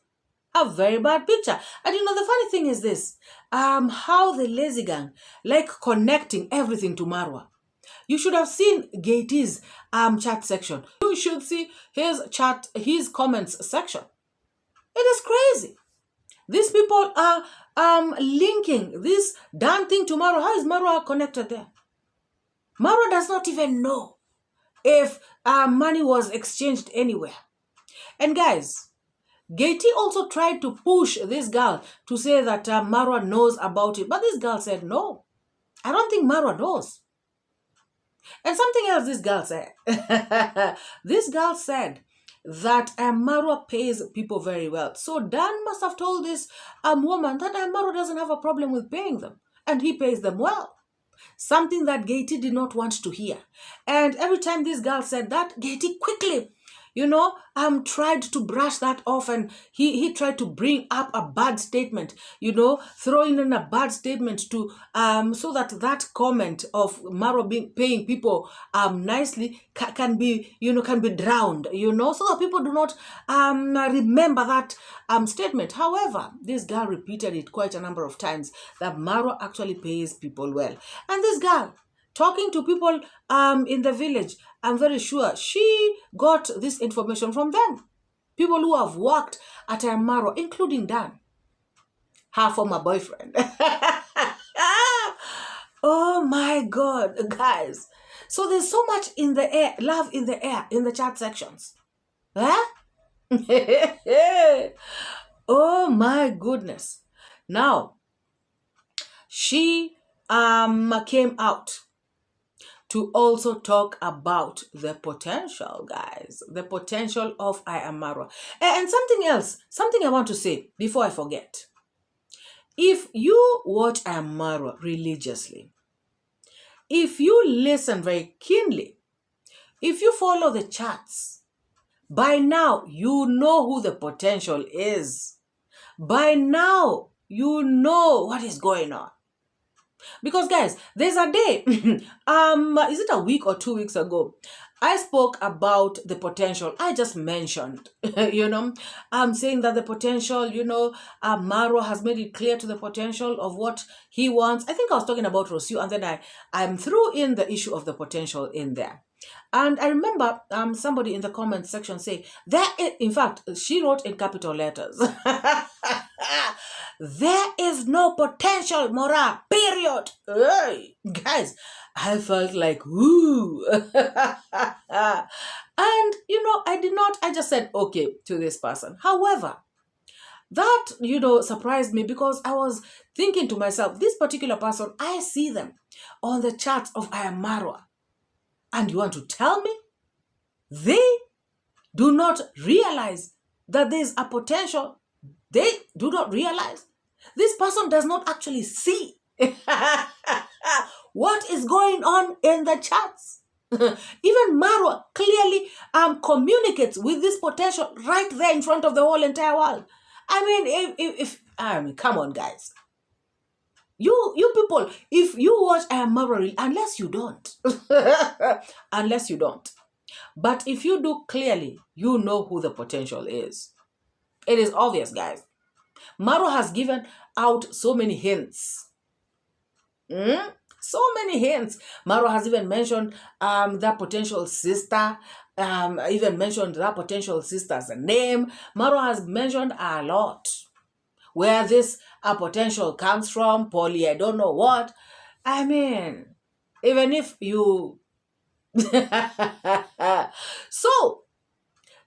A very bad picture. And the funny thing is this, how the lazy gang like connecting everything to Marwa. You should have seen 𝐷's chat section. You should see his comments section. It is crazy. These people are linking this damn thing to Marwa. How is Marwa connected there? Marwa does not even know if money was exchanged anywhere. And guys, 𝐷 also tried to push this girl to say that Marwa knows about it. But this girl said, no, I don't think Marwa knows. And something else this girl said. This girl said that Marwa pays people very well. So Dan must have told this woman that Marwa doesn't have a problem with paying them. And he pays them well. Something that 𝐷 did not want to hear. And every time this girl said that, 𝐷 quickly, tried to brush that off, and he tried to bring up a bad statement, throwing in a bad statement to so that comment of Marwa paying people nicely can be drowned, so that people do not remember that statement. However, this girl repeated it quite a number of times that Marwa actually pays people well. And this girl, talking to people in the village, I'm very sure she got this information from them. People who have worked at Marwa, including Dan, her former boyfriend. Oh my God, guys. So there's so much in the air, love in the air, in the chat sections. Oh my goodness. Now, she came out to also talk about the potential, guys, the potential of iammarwa. And something else, something I want to say before I forget. If you watch iammarwa religiously, if you listen very keenly, if you follow the charts, by now you know who the potential is. By now you know what is going on. Because guys, there's a day, is it a week or 2 weeks ago, I spoke about the potential. I just mentioned, I'm saying that the potential, Marwa has made it clear to the potential of what he wants. I think I was talking about Rossiu, and then I threw in the issue of the potential in there. And I remember somebody in the comment section say, in fact, she wrote in capital letters, there is no potential, MORAA, period. Hey, guys, I felt like, ooh. And, I just said, okay, to this person. However, that, surprised me, because I was thinking to myself, this particular person, I see them on the charts of iammarwa. And you want to tell me they do not realize that there's a potential? They do not realize. This person does not actually see what is going on in the charts. Even Marwa clearly communicates with this potential right there in front of the whole entire world. I mean, if I mean, come on, guys. You people, if you watch 𝐼AMmarwa, unless you don't, unless you don't, but if you do clearly, you know who the potential is. It is obvious, guys. Marwa has given out so many hints. So many hints. Marwa has even mentioned that potential sister, even mentioned that potential sister's name. Marwa has mentioned a lot. Where this potential comes from, Polly, I don't know what. I mean, even if you... So,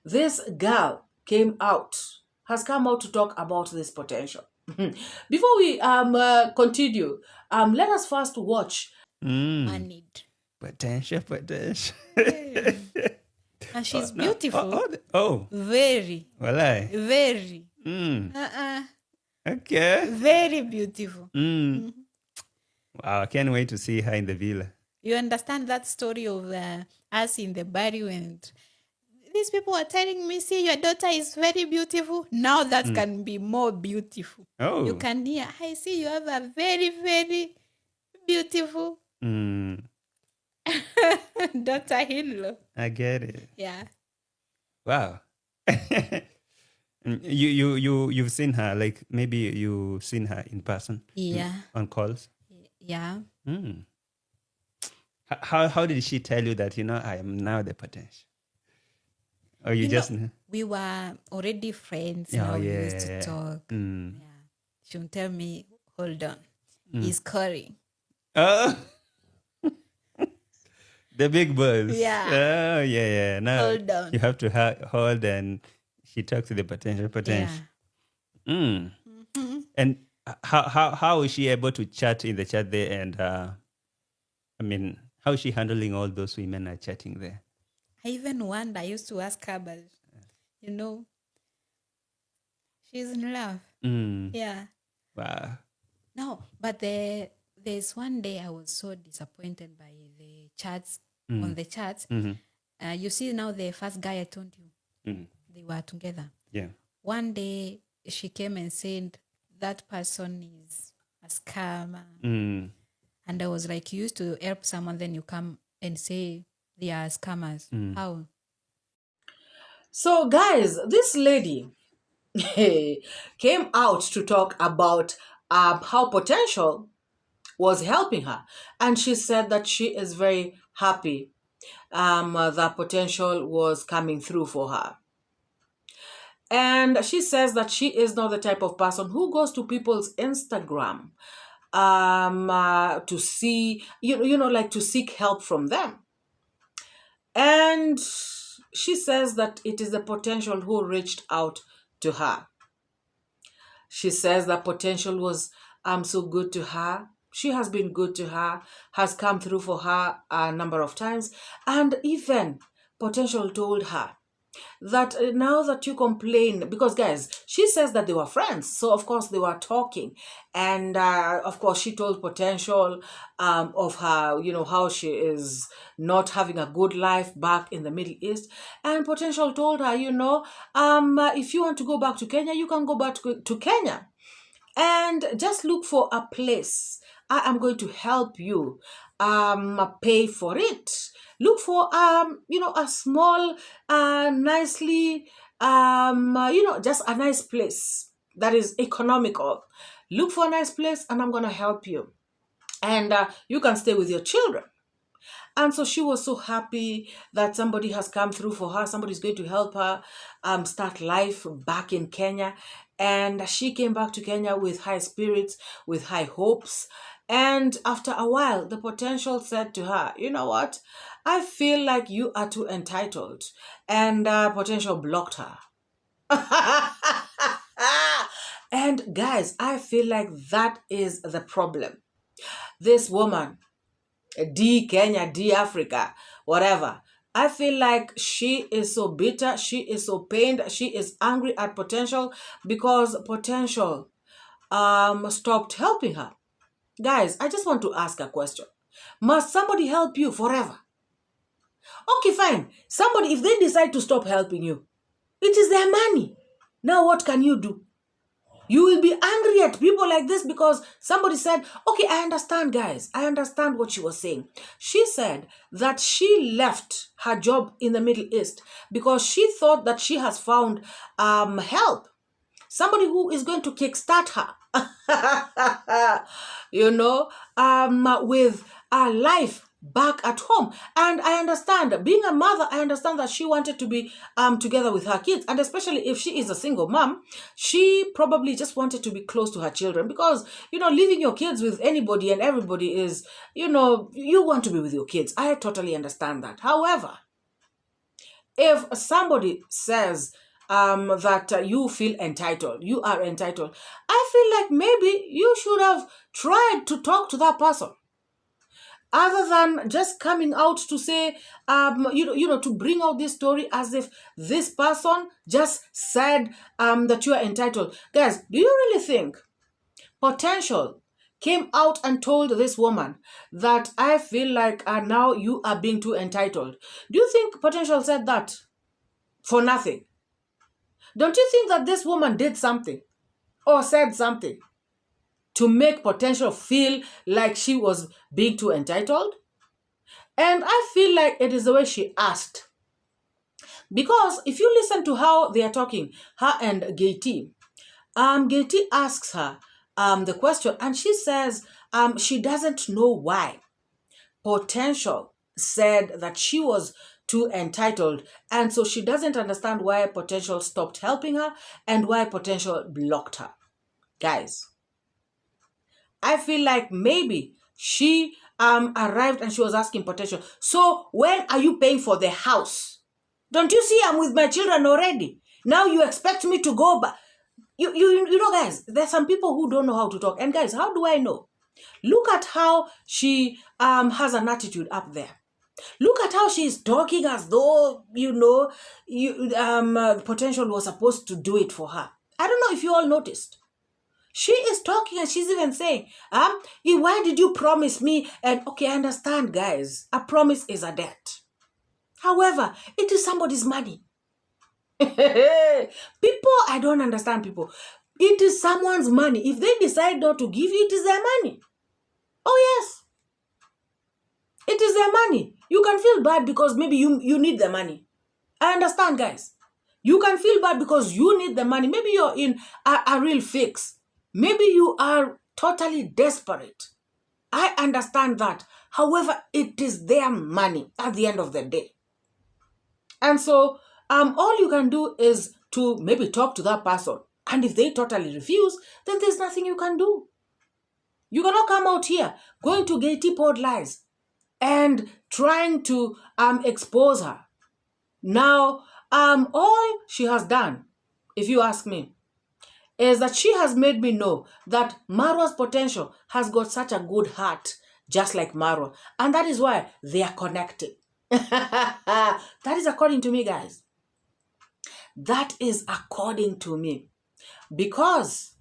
this girl has come out to talk about this potential. Before we continue, let us first watch. Managed. Potential. And she's beautiful. Oh. Very. Walai. Very. Okay. Very beautiful. Wow, I can't wait to see her in the villa. You understand that story of us in the barrio, and these people are telling me, see, your daughter is very beautiful. Now that can be more beautiful. Oh. You can hear, I see you have a very, very beautiful daughter-in-law. I get it. Yeah. Wow. You've seen her, like maybe you've seen her in person. Yeah. On calls. Yeah. How did she tell you that, I am now the potential? Or you just know? We were already friends. Oh, We yeah. used to talk. Yeah. She would tell me, hold on. He's calling. Oh. The big boss. Yeah. Oh, yeah. Now Hold on. you have to hold, and she talks to the potential. Yeah. And how is she able to chat in the chat there? And how is she handling all those women are chatting there? I even wonder, I used to ask her, but, she's in love. Yeah. Wow. No, but there's one day I was so disappointed by the chats, on the chats. You see now the first guy I told you, they were together. Yeah. One day she came and said, that person is a scammer. And I was like, you used to help someone, then you come and say they are scammers. How? So, guys, this lady came out to talk about how potential was helping her. And she said that she is very happy that potential was coming through for her. And she says that she is not the type of person who goes to people's Instagram to see, like to seek help from them. And she says that it is the potential who reached out to her. She says that potential was so good to her. She has been good to her, has come through for her a number of times. And even potential told her that now that you complain, because guys, she says that they were friends. So of course they were talking. And of course she told potential of her, how she is not having a good life back in the Middle East. And potential told her, if you want to go back to Kenya, you can go back to Kenya. And just look for a place. I am going to help you pay for it. Look for a small nicely just a nice place that is economical. Look for a nice place and I'm going to help you. And you can stay with your children. And so she was so happy that somebody has come through for her. Somebody's going to help her start life back in Kenya. And she came back to Kenya with high spirits, with high hopes. And after a while, the potential said to her, you know what? I feel like you are too entitled. And potential blocked her. And guys, I feel like that is the problem. This woman, Kenya, Africa, whatever. I feel like she is so bitter. She is so pained. She is angry at potential because potential stopped helping her. Guys, I just want to ask a question. Must somebody help you forever? Okay, fine. Somebody, if they decide to stop helping you, it is their money. Now what can you do? You will be angry at people like this because somebody said, okay, I understand, guys. I understand what she was saying. She said that she left her job in the Middle East because she thought that she has found help. Somebody who is going to kickstart her, with a life back at home. And I understand, being a mother, I understand that she wanted to be together with her kids. And especially if she is a single mom, she probably just wanted to be close to her children because, leaving your kids with anybody and everybody is, you want to be with your kids. I totally understand that. However, if somebody says that you feel entitled, you are entitled, I feel like maybe you should have tried to talk to that person. Other than just coming out to say, to bring out this story as if this person just said that you are entitled. Guys, do you really think Potential came out and told this woman that I feel like now you are being too entitled? Do you think Potential said that for nothing? Don't you think that this woman did something or said something to make Potential feel like she was being too entitled? And I feel like it is the way she asked. Because if you listen to how they are talking, her and 𝐷𝐿, 𝐷𝐿 asks her the question, and she says she doesn't know why Potential said that she was too entitled, and so she doesn't understand why Potential stopped helping her and why Potential blocked her. Guys, I feel like maybe she arrived and she was asking Potential, so when are you paying for the house? Don't you see I'm with my children already? Now you expect me to go back? You know, guys, there's some people who don't know how to talk. And guys, how do I know? Look at how she has an attitude up there. Look at how she's talking as though, Potential was supposed to do it for her. I don't know if you all noticed. She is talking and she's even saying, why did you promise me? And okay, I understand, guys. A promise is a debt. However, it is somebody's money. People, I don't understand people. It is someone's money. If they decide not to give you, it is their money. Oh, yes. It is their money. You can feel bad because maybe you need the money. I understand, guys. You can feel bad because you need the money. Maybe you're in a real fix. Maybe you are totally desperate. I understand that. However, it is their money at the end of the day. And so, all you can do is to maybe talk to that person. And if they totally refuse, then there's nothing you can do. You cannot come out here going to 𝐷𝐿 pod lies and trying to expose her. Now, all she has done, if you ask me, is that she has made me know that Marwa's Potential has got such a good heart, just like Marwa. And that is why they are connected. That is according to me, guys. That is according to me. Because,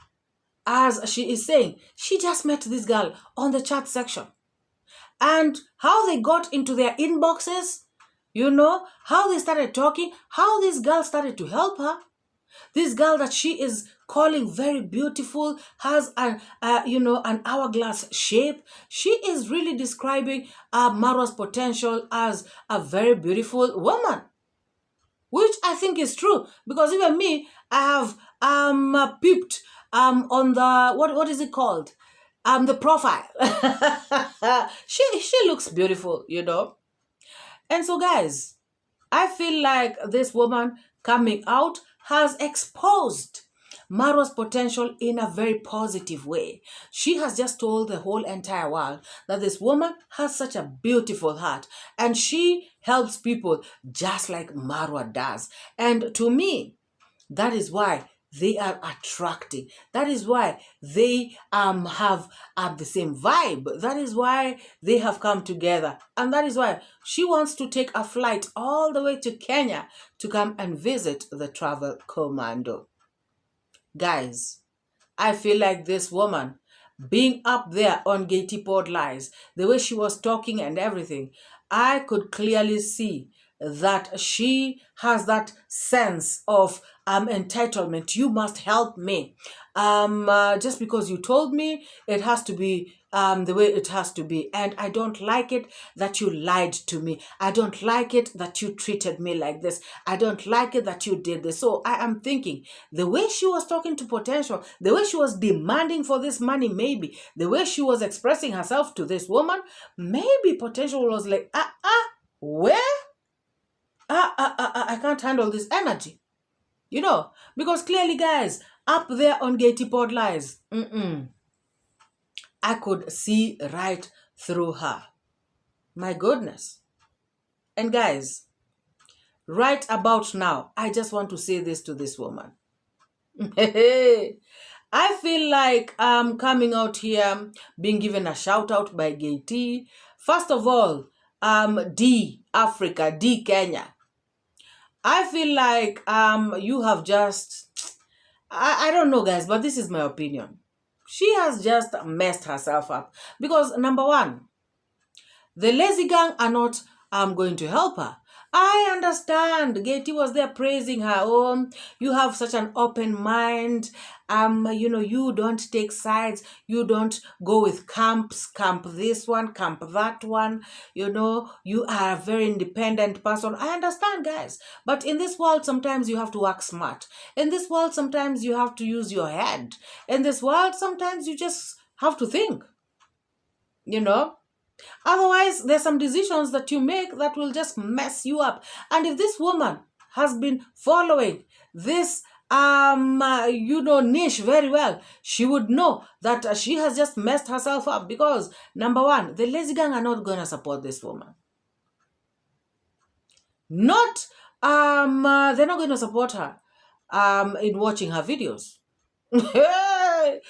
as she is saying, she just met this girl on the chat section. And how they got into their inboxes, how they started talking, how this girl started to help her. This girl that she is calling very beautiful, has an hourglass shape. She is really describing Marwa's Potential as a very beautiful woman, which I think is true, because even me, I have peeped on the what is it called? The profile. she looks beautiful, And so, guys, I feel like this woman coming out has exposed Marwa's Potential in a very positive way. She has just told the whole entire world that this woman has such a beautiful heart and she helps people just like Marwa does. And to me, that is why they are attracting. That is why they have the same vibe. That is why they have come together. And that is why she wants to take a flight all the way to Kenya to come and visit the travel commando. Guys, I feel like this woman being up there on 𝐷𝐿 pod lies, the way she was talking and everything, I could clearly see that she has that sense of entitlement. You must help me. Just because you told me, it has to be the way it has to be. And I don't like it that you lied to me. I don't like it that you treated me like this. I don't like it that you did this. So I am thinking, the way she was talking to Potential, the way she was demanding for this money, maybe, the way she was expressing herself to this woman, maybe Potential was like, where? I can't handle this energy. You know, because clearly, guys, up there on Gatey Pod Lies, I could see right through her. My goodness. And guys, right about now, I just want to say this to this woman. I feel like I'm coming out here being given a shout out by Gatey. First of all, D Africa, D Kenya. I feel like you have just, I don't know, guys, but this is my opinion. She has just messed herself up. Because number one, the lazy gang are not going to help her. I understand. Gatey was there praising her. Oh, you have such an open mind. You don't take sides. You don't go with camps. Camp this one, camp that one. You are a very independent person. I understand, guys. But in this world, sometimes you have to work smart. In this world, sometimes you have to use your head. In this world, sometimes you just have to think. Otherwise, there's some decisions that you make that will just mess you up. And if this woman has been following this, niche very well, she would know that she has just messed herself up. Because, number one, the lazy gang are not going to support this woman. They're not going to support her in watching her videos. Gatey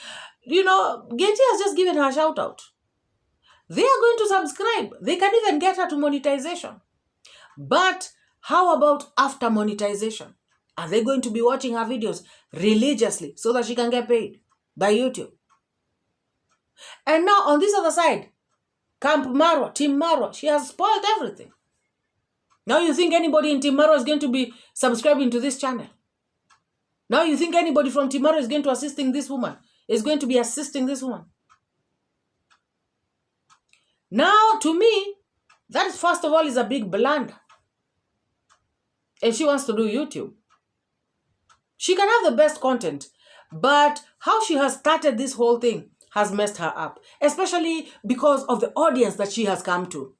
has just given her a shout out. They are going to subscribe. They can even get her to monetization. But how about after monetization? Are they going to be watching her videos religiously so that she can get paid by YouTube? And now on this other side, Camp Marwa, Team Marwa, she has spoiled everything. Now you think anybody in Team Marwa is going to be subscribing to this channel? Now you think anybody from Team Marwa is going to assisting this woman? Is going to be assisting this woman? Now, to me, that first of all is a big blunder. If she wants to do YouTube, she can have the best content, but how she has started this whole thing has messed her up, especially because of the audience that she has come to.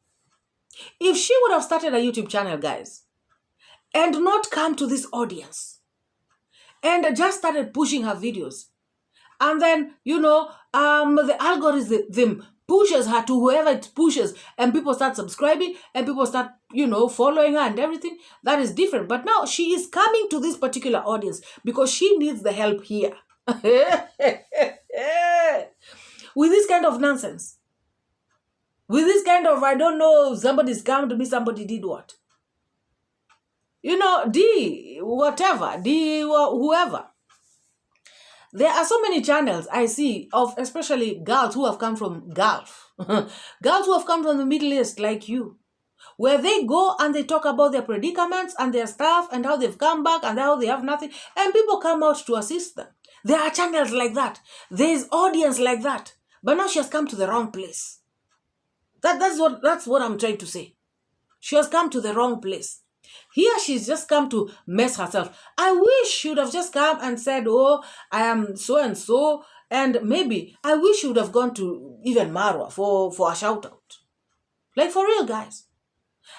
If she would have started a YouTube channel, guys, and not come to this audience, and just started pushing her videos, and then, the algorithm pushes her to whoever it pushes, and people start subscribing, and people start, following her and everything, that is different. But now she is coming to this particular audience because she needs the help here. With this kind of nonsense. With this kind of, I don't know, somebody scammed me, somebody did what? D, whatever, D, whoever. There are so many channels I see of especially girls who have come from Gulf. Girls who have come from the Middle East like you. Where they go and they talk about their predicaments and their stuff and how they've come back and how they have nothing. And people come out to assist them. There are channels like that. There is audience like that. But now she has come to the wrong place. That's what I'm trying to say. She has come to the wrong place. Here she's just come to mess herself. I wish she would have just come and said, oh, I am so and so. And maybe I wish she would have gone to even Marwa for a shout out. Like for real, guys.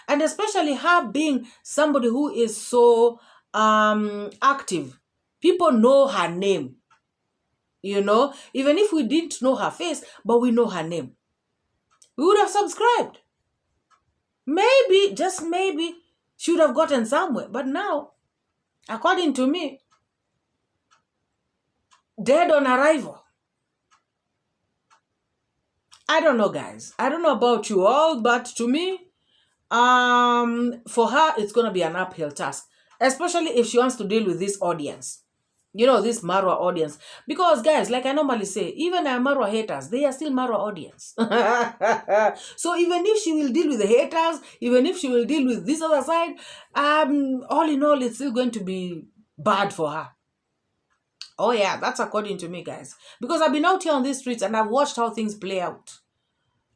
And especially her being somebody who is so active. People know her name. Even if we didn't know her face, but we know her name. We would have subscribed. Maybe, just maybe, she would have gotten somewhere. But now, according to me, dead on arrival. I don't know, guys. I don't know about you all, but to me, for her, it's going to be an uphill task. Especially if she wants to deal with this audience. You know, this Marwa audience. Because, guys, like I normally say, even our Marwa haters, they are still Marwa audience. So even if she will deal with the haters, even if she will deal with this other side, all in all, it's still going to be bad for her. Oh yeah, that's according to me, guys. Because I've been out here on these streets and I've watched how things play out.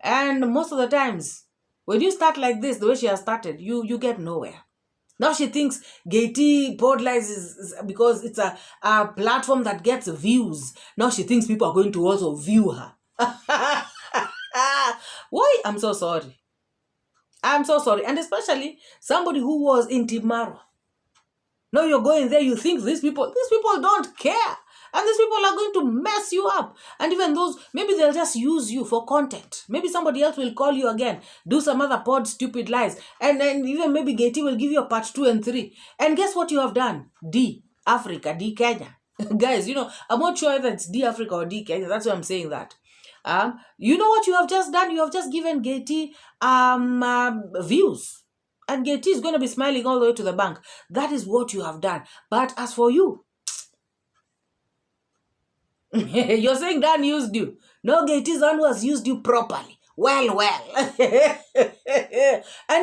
And most of the times, when you start like this, the way she has started, you get nowhere. Now she thinks 𝐾𝐒 podlies is because it's a platform that gets views. Now she thinks people are going to also view her. Why? I'm so sorry. I'm so sorry. And especially somebody who was in Team Marwa. Now you're going there, you think these people don't care. And these people are going to mess you up. And even those, maybe they'll just use you for content. Maybe somebody else will call you again, do some other pod stupid lies. And then even maybe 𝐾𝐒 will give you a part 2 and 3. And guess what you have done? D, Africa, D, Kenya. Guys, you know, I'm not sure whether it's D, Africa or D, Kenya. That's why I'm saying that. You know what you have just done? You have just given 𝐾𝐒 views. And 𝐾𝐒 is going to be smiling all the way to the bank. That is what you have done. But as for you, you're saying Dan used you. No, 𝐾𝐒's one was used you properly. Well. And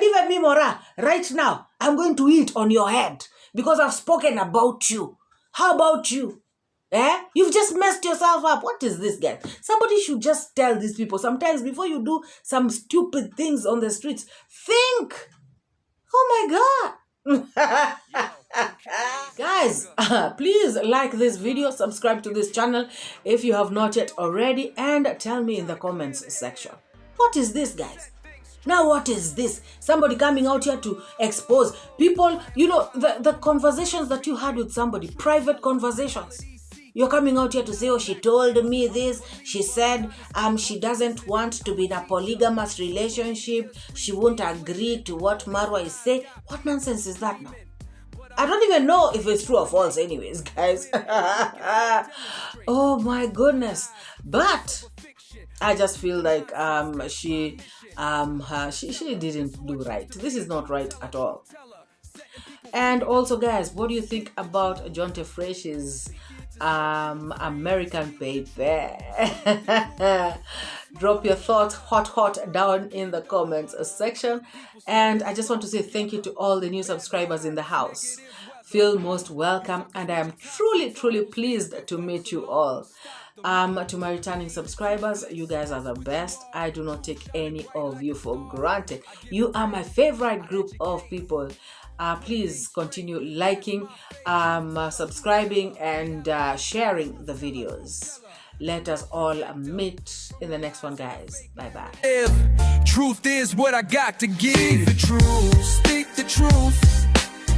even me, MORAA, right now, I'm going to eat on your head because I've spoken about you. How about you? You've just messed yourself up. What is this, guy? Somebody should just tell these people sometimes before you do some stupid things on the streets, think. Oh my God. Guys, please like this video, subscribe to this channel if you have not yet already, and tell me in the comments section. What is this, guys? Now what is this? Somebody coming out here to expose people, you know, the conversations that you had with somebody, private conversations. You're coming out here to say, oh, she told me this. She said she doesn't want to be in a polygamous relationship. She won't agree to what Marwa is saying. What nonsense is that now? I don't even know if it's true or false anyways, guys. Oh my goodness. But I just feel like she didn't do right. This is not right at all. And also, guys, what do you think about Jonte Fresh's American baby? Drop your thoughts hot down in the comments section. And I just want to say thank you to all the new subscribers in the house. Feel most welcome, and I am truly pleased to meet you all. To my returning subscribers, you guys are the best. I do not take any of you for granted. You are my favorite group of people. Please continue liking, subscribing, and sharing the videos. Let us all meet in the next one, guys. Bye-bye. Truth is what I got to give. The truth, speak the truth.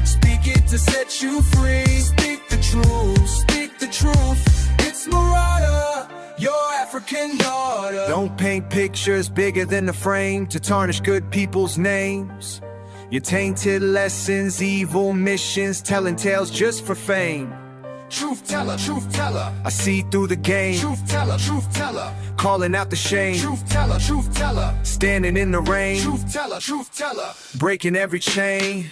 Speak it to set you free. Speak the truth, speak the truth. It's MORAA, your African daughter. Don't paint pictures bigger than the frame to tarnish good people's names. Your tainted lessons, evil missions, telling tales just for fame. Truth teller, I see through the game. Truth teller, calling out the shame. Truth teller, standing in the rain. Truth teller, breaking every chain.